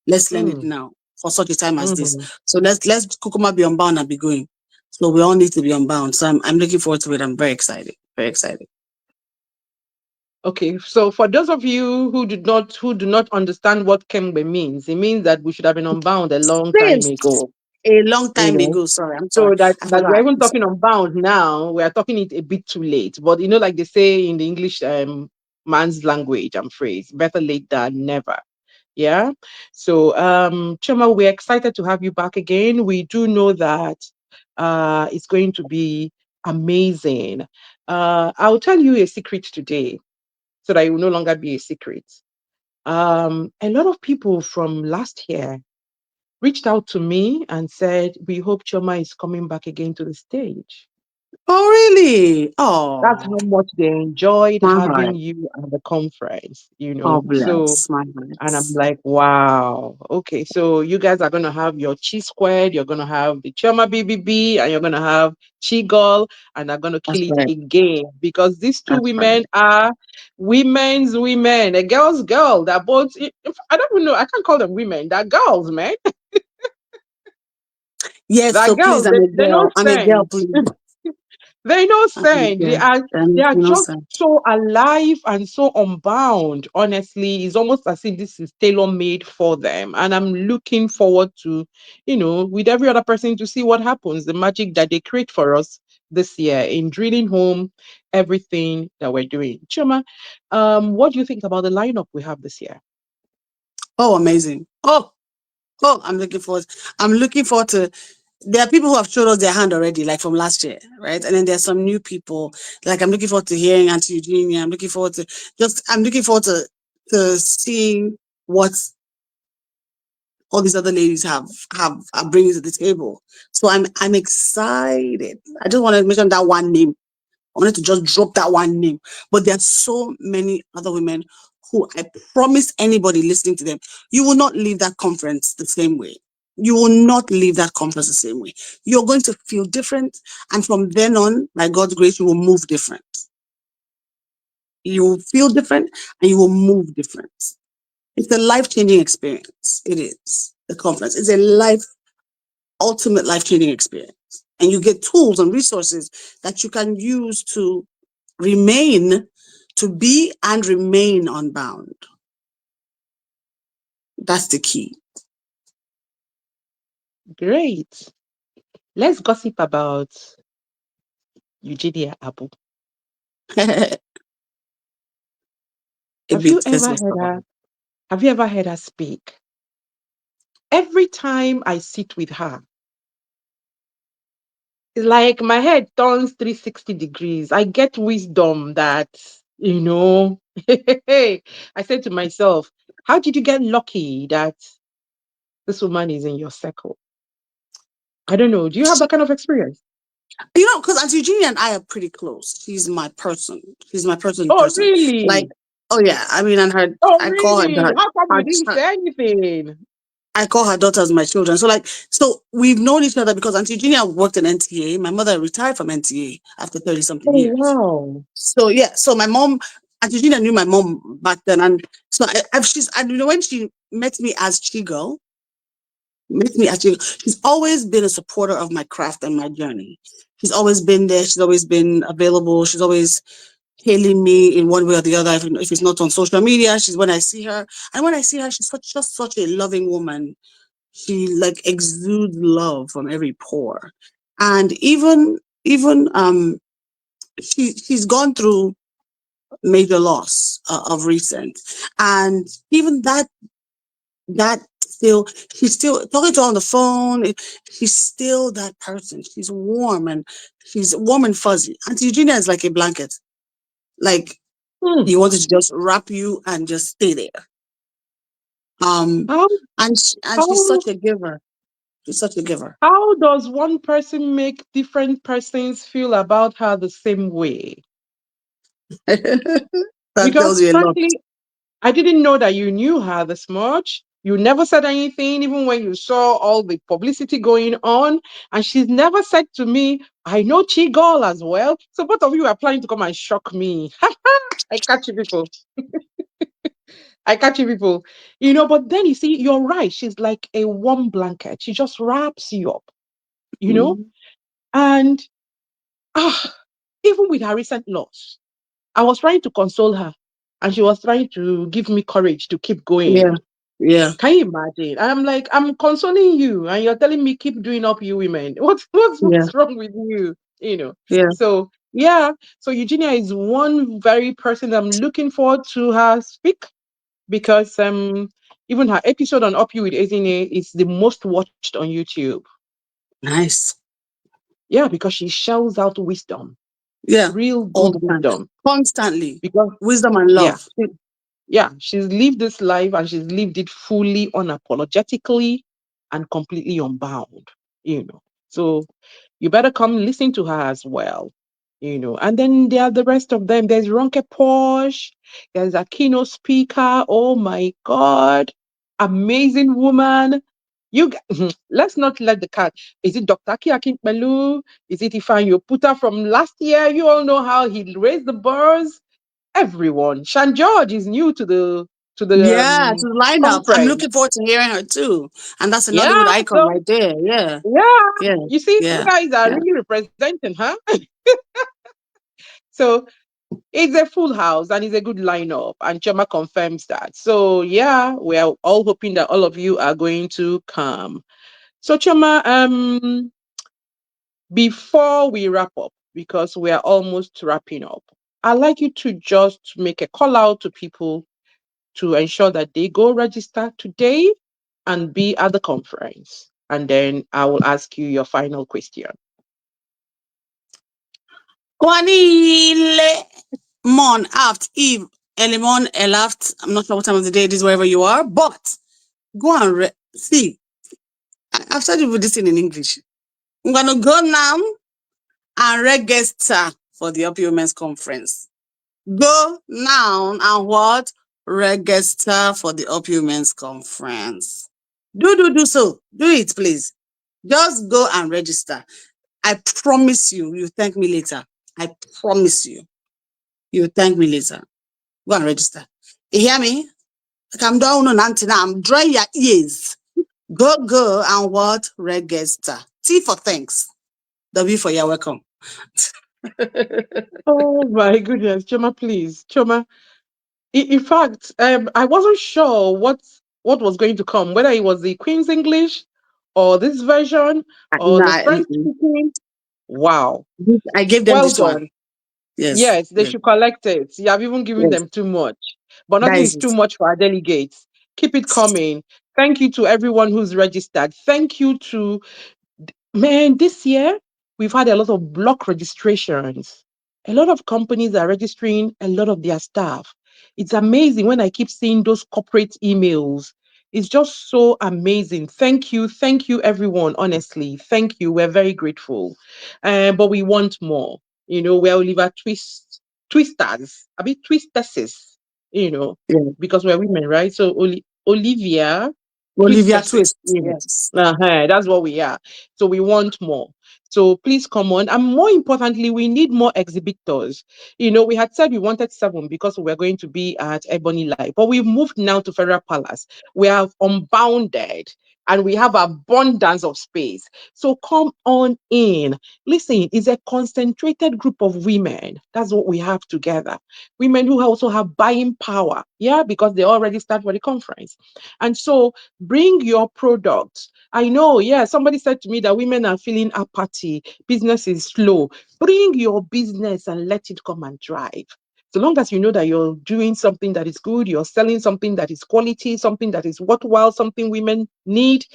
let's learn it mm, now for such a time as this. mhm. So let's Kukuma be unbound and be going. So we all need to be unbound. So I'm looking forward to it. I'm very excited. Very excited. Okay, so for those of you who do not understand what Kembe means, it means that we should have been unbound a long time Since ago. a long You time know, ago. Sorry, I'm sorry. so that I that we're forgot. even talking unbound now, we are talking it a bit too late. But like they say in the English man's language and phrase, better late than never. Yeah. So Choma, we're excited to have you back again. We do know that it's going to be amazing. I'll tell you a secret today so that it will no longer be a secret. A lot of people from last year reached out to me and said, "We hope Choma is coming back again to the stage." Oh, really? That's how Oh, much they enjoyed my having heart. you at the conference, Oh, So, bless my and I'm heart. like, wow, okay, so you guys are going to have your Chi Squared, you're going to have the Choma BBB, and you're going to have Chigul, and they're going to That's kill it right. again because these two That's right. women are women's women, a girl's girl. They're both, I don't even know, I can't call them women, they're girls, man. Yes, They're so girls, please, they, I'm a they know girl. I'm a girl, sense. please. They know I'm a sense. They girl. are That they makes are no just sense. so alive and so unbound. Honestly, it's almost as if this is tailor made for them. And I'm looking forward to, with every other person to see what happens, the magic that they create for us this year in drilling home everything that we're doing. Chuma, what do you think about the lineup we have this year? Oh, amazing. Oh, I'm looking forward. I'm looking forward to. There are people who have showed us their hand already, like from last year, right? And then there's some new people. Like I'm looking forward to hearing Auntie Eugenia. I'm looking forward to I'm looking forward to seeing what all these other ladies are bringing to the table. So I'm excited. I just want to mention that one name. I wanted to just drop that one name. But there are so many other women who I promise anybody listening to them, you will not leave that conference the same way. You will not leave that conference the same way. You're going to feel different. And from then on, by God's grace, you will move different. You will feel different and you will move different. It's a life changing experience. It is. The conference is a ultimate life changing experience. And you get tools and resources that you can use remain, to be and remain unbound. That's the key. Great. Let's gossip about Eugenia Abu. A Have you bit. ever Let's heard talk about her? it. Have you ever heard her speak? Every time I sit with her, it's like my head turns 360 degrees. I get wisdom that, you know, I said to myself, how did you get lucky that this woman is in your circle? I don't know. Do you have that kind of experience? Because Auntie Eugenia and I are pretty close. She's my person. She's my Oh, person. Like, really? oh yeah. I mean, and her, Oh, I call her, really? How come you didn't her, say anything? I call her daughters my children. So we've known each other because Auntie Eugenia worked in NTA. My mother retired from NTA after 30 something Oh, years. wow. So yeah, so my mom, Auntie Eugenia knew my mom back then, and so and when she met me as Chigo, she's always been a supporter of my craft and my journey. She's always been there. She's always been available. She's always hailing me in one way or the other. If it's not on social media, she's when I see her, and when I see her, she's just such a loving woman. She like exudes love from every pore, and even she's gone through major loss of recent, and even that still, she's still talking to her on the phone. She's still that person. She's warm and fuzzy. Auntie Eugenia is like a blanket. Like Hmm. you wanted to just wrap you and just stay there. Um, How, and she's how, such a giver. She's such a giver. how does one person make different persons feel about her the same way? That tells Because you a lot. frankly, I didn't know that you knew her this much. You never said anything, even when you saw all the publicity going on. And she's never said to me, I know Chigol as well. So both of you are planning to come and shock me. I catch you people. I catch you people. But then you see, you're right. She's like a warm blanket. She just wraps you up, you know? Mhm. And ah, even with her recent loss, I was trying to console her. And she was trying to give me courage to keep Yeah, going. yeah, Can you imagine? I'm like, I'm consoling you, and you're telling me keep doing up you women. yeah, What's wrong with you? You know. yeah. So yeah. So Eugenia is one very person I'm looking forward to her speak because even her episode on Up You with Ezine is the most watched on YouTube. Nice. Yeah, because she shells out wisdom, Yeah, real all good the time, wisdom. constantly, Because wisdom and yeah, love. yeah, she's lived this life and she's lived it fully, unapologetically, and completely unbound. So you better come listen to her as well. And then there are the rest of them. There's Ronke Porsche, there's a keynote speaker. Oh my God, amazing woman. Let's not let the cat. Is it Dr. Aki Akinpelu? Is it Ifan Yoputa from last year? You all know how he raised the bars. Everyone. Shan George is new to the Yeah, to the lineup. I'm conference. looking forward to hearing her too. And that's a Yeah, Nollywood icon so right there. Yeah, yeah, yeah, you see, you yeah, guys are yeah. really representing, huh? So it's a full house and it's a good lineup, and Choma confirms that. So yeah, we are all hoping that all of you are going to come. So Choma, before we wrap up, because we are almost wrapping up, I'd like you to just make a call out to people to ensure that they go register today and be at the conference. And then I will ask you your final question. Kwanile Mon aft Eve Elimon Elaft. I'm not sure what time of the day it is wherever you are, but go and see. I've started with this in English. I'm gonna go now and register for the UpYouWomen's Conference. Go now and what? Register for the UpYouWomen's Conference. Do so. Do it, please. Just go and register. I promise you, you thank me later. I promise you, you thank me later. Go and register. You hear me? Come down on auntie now. I'm drying your ears. Go and what? Register. T for thanks. W for you're welcome. Oh my goodness, Choma, please. Choma, in fact, I wasn't sure what was going to come, whether it was the Queen's English or this version or No, the French speaking. Wow. I gave them Well this one. done. Yes, Yes, they yes, should collect it. You have even given yes. them too much. But That nothing is is too it. much for our delegates. Keep it coming. Thank you to everyone who's registered. Thank you to, man, this year we've had a lot of block registrations. A lot of companies are registering a lot of their staff. It's amazing when I keep seeing those corporate emails. It's just so amazing. Thank you. Thank you, everyone. Honestly, thank you. We're very grateful. But we want more. We're Oliver Twisters, a bit twistesses, Yeah. because we're women, right? So Olivia Olivia Twistesses, Twist. Yes. that's what we are. So we want more. So please come on. And more importantly, we need more exhibitors. We had said we wanted 7 because we were going to be at Ebony Light, but we've moved now to Federal Palace. We have Unbounded and we have abundance of space. So come on in. Listen, it's a concentrated group of women. That's what we have together. Women who also have buying power. Yeah, because they already start for the conference. And so bring your products. I know, yeah, somebody said to me that women are feeling apathy, business is slow. Bring your business and let it come and drive. So long as you know that you're doing something that is good, you're selling something that is quality, something that is worthwhile, something women need.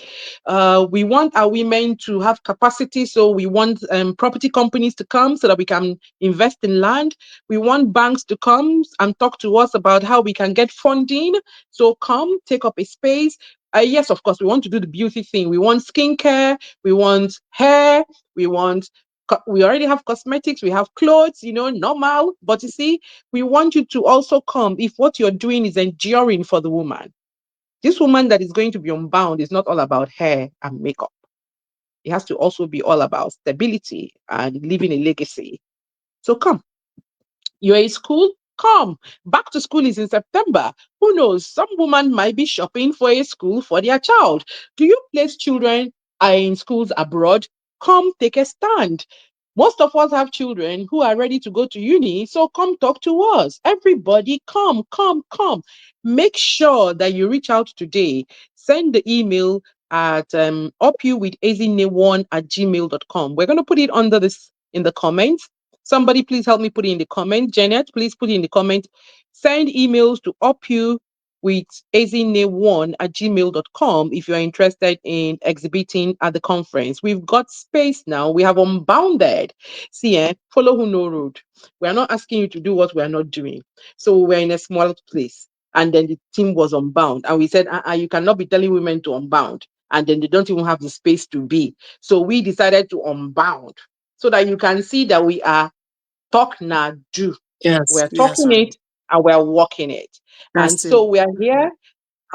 We want our women to have capacity. So we want property companies to come so that we can invest in land. We want banks to come and talk to us about how we can get funding. So come, take up a space. Yes, of course, we want to do the beauty thing. We want skincare, we want hair, we already have cosmetics, we have clothes, normal. But you see, we want you to also come if what you're doing is enduring for the woman. This woman that is going to be unbound is not all about hair and makeup. It has to also be all about stability and leaving a legacy. So come. You're in school? Come. Back to school is in September. Who knows? Some woman might be shopping for a school for their child. Do you place children in schools abroad? Come take a stand. Most of us have children who are ready to go to uni, so come talk to us. Everybody, come, come, come. Make sure that you reach out today. Send the email at UpYouWithEzinne1 at gmail.com. We're going to put it under this in the comments. Somebody please help me put it in the comment. Janet, please put it in the comment. Send emails to UpYouWithEzinne1 at gmail.com if you're interested in exhibiting at the conference. We've got space now. We have Unbounded. See, follow who no road. We are not asking you to do what we are not doing. So we're in a small place. And then the team was Unbound. And we said, you cannot be telling women to Unbound. And then they don't even have the space to be. So we decided to Unbound so that you can see that we are talk now, do. Yes. We're Yes. talking it and we're walking it. And That's it. so we are here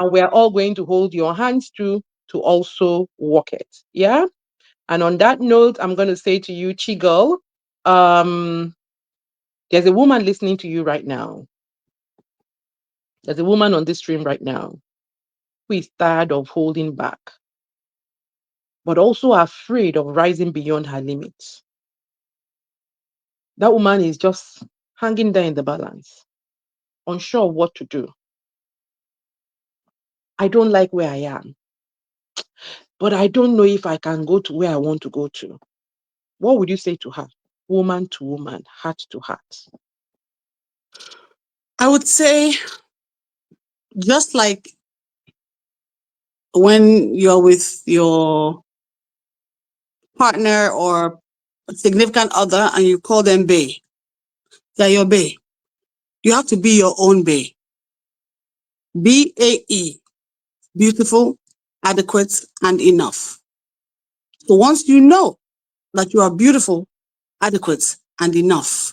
and we're all going to hold your hands to also walk it. Yeah. And on that note, I'm going to say to you, Chigul, um, there's a woman listening to you right now. There's a woman on this stream right now who is tired of holding back, but also afraid of rising beyond her limits. That woman is just hanging there in the balance, unsure of what to do. I don't like where I am, but I don't know if I can go to where I want to go to. What would you say to her? Woman to woman, heart to heart. I would say, just like when you're with your partner or significant other and you call them bae, they're your bae. You have to be your own bae. BAE, beautiful, adequate, and enough. So once you know that you are beautiful, adequate, and enough,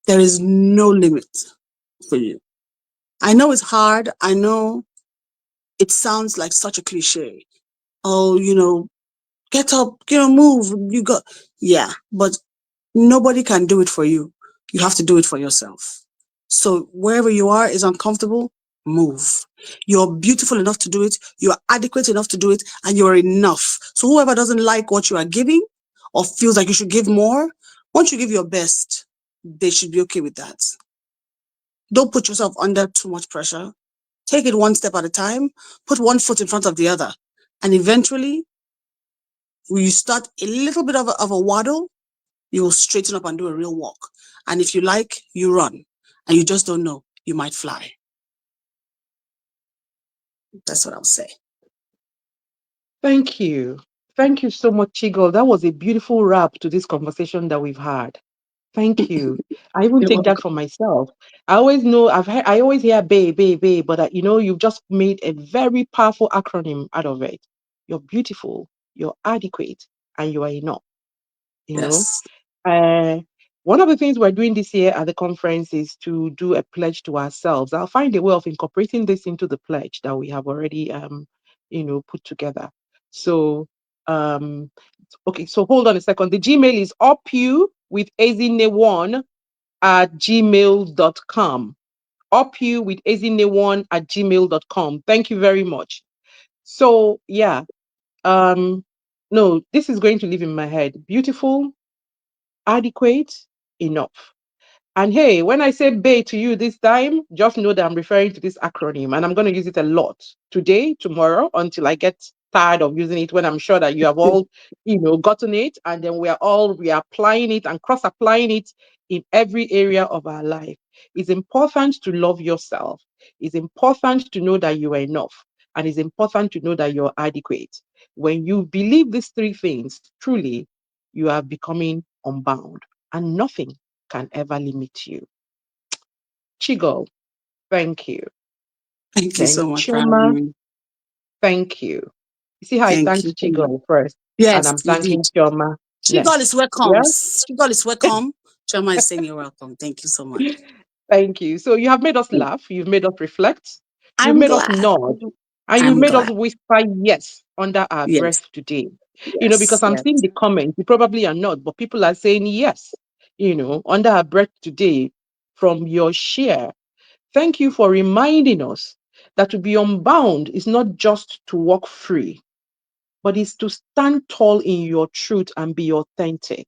there is no limit for you. I know it's hard. I know it sounds like such a cliche. Oh, get up, move. You got, yeah, but nobody can do it for you. You have to do it for yourself. So wherever you are is uncomfortable, move. You're beautiful enough to do it. You're adequate enough to do it, and you're enough. So whoever doesn't like what you are giving or feels like you should give more, once you give your best, they should be okay with that. Don't put yourself under too much pressure. Take it one step at a time. Put one foot in front of the other. And eventually, when you start a little bit of a waddle, you will straighten up and do a real walk. And if you like, you run. And you just don't know, you might fly. That's what I'll say. Thank you. Thank you so much, Chigol. That was a beautiful wrap to this conversation that we've had. Thank you. I even You're take that welcome. for myself. I always know I always hear babe, babe, babe, but you've just made a very powerful acronym out of it. You're beautiful, you're adequate, and you are enough. You know, Yes. uh, one of the things we're doing this year at the conference is to do a pledge to ourselves. I'll find a way of incorporating this into the pledge that we have already, put together. So, um, okay, so hold on a second. The Gmail is upu with ezine1 at gmail.com. Upu with ezine1 at gmail.com. Thank you very much. So, yeah, um, no, this is going to live in my head. Beautiful, adequate, enough. And hey, when I say Bay to you this time, just know that I'm referring to this acronym and I'm going to use it a lot today, tomorrow, until I get tired of using it when I'm sure that you have all, gotten it. And then we are all reapplying it and cross applying it in every area of our life. It's important to love yourself. It's important to know that you are enough. And it's important to know that you're adequate. When you believe these three things, truly, you are becoming unbound and nothing can ever limit you. Chigo, thank you. Thank you Then so much for having Chioma, me. thank you. You see how I Thank thanked you so much. Chigo first, and Yes, I'm you did. thanking Chioma Chigol is next. welcome. Yeah, Chigol is welcome. Chama is saying you're welcome. Thank you so much. thank you. So you have made us laugh, you've made us reflect, you've I'm made us glad. nod, and you've I'm made us glad. whisper yes under our Yes. breath today. Yes. Because I'm Yes. seeing the comments, you probably are not, but people are saying yes, under our breath today from your share. Thank you for reminding us that to be unbound is not just to walk free, but is to stand tall in your truth and be authentic.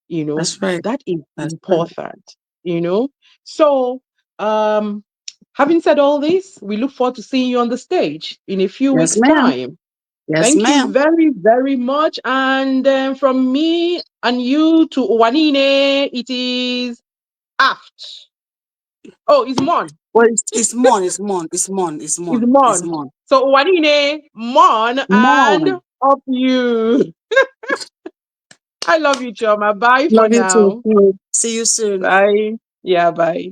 You know, That's right. that is That's right. important, you know. So, um, having said all this, we look forward to seeing you on the stage in a few Yes, weeks' ma'am. time. Yes, Thank you ma'am. very, very much. And from me and you to Wanine, it is aft. Oh, it's Mon. Well, it's Mon. It's Mon. It's Mon. It's Is Mon. It's Mon. Mon. So Wanine, Mon, and Mon. up you. I love you, Choma. Bye for Love you now. too. See you soon. Bye. Yeah, bye.